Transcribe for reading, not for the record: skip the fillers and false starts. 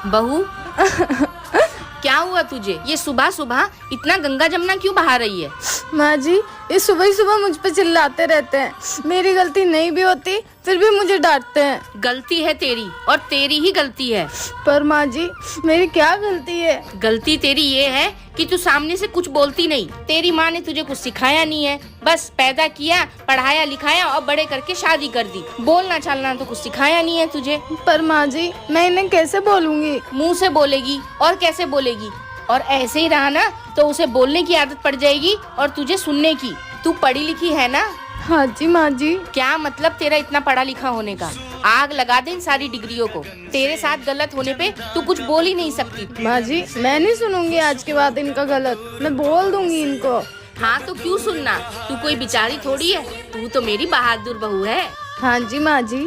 बहू क्या हुआ तुझे? ये सुबह सुबह इतना गंगा जमुना क्यों बहा रही है? माँ जी, ये सुबह ही सुबह मुझ पे चिल्लाते रहते हैं। मेरी गलती नहीं भी होती फिर भी मुझे डांटते हैं। गलती है तेरी और तेरी ही गलती है। पर माँ जी, मेरी क्या गलती है? गलती तेरी ये है कि तू सामने से कुछ बोलती नहीं। तेरी माँ ने तुझे कुछ सिखाया नहीं है, बस पैदा किया, पढ़ाया लिखाया और बड़े करके शादी कर दी। बोलना चालना तो कुछ सिखाया नहीं है तुझे। पर माँ जी, मैं इन्हें कैसे बोलूँगी? मुंह से बोलेगी और कैसे बोलेगी? और ऐसे ही रहा ना तो उसे बोलने की आदत पड़ जाएगी और तुझे सुनने की। तू पढ़ी लिखी है ना? हाँ जी माँ जी। क्या मतलब तेरा इतना पढ़ा लिखा होने का? आग लगा दे इन सारी डिग्रियों को। तेरे साथ गलत होने पे तू कुछ बोल ही नहीं सकती। माँ जी, मैं नहीं सुनूंगी आज के बाद इनका गलत। मैं बोल दूंगी इनको। हाँ तो क्यों सुनना? तू कोई बेचारी थोड़ी है, तू तो मेरी बहादुर बहू है। हाँ जी माँ जी।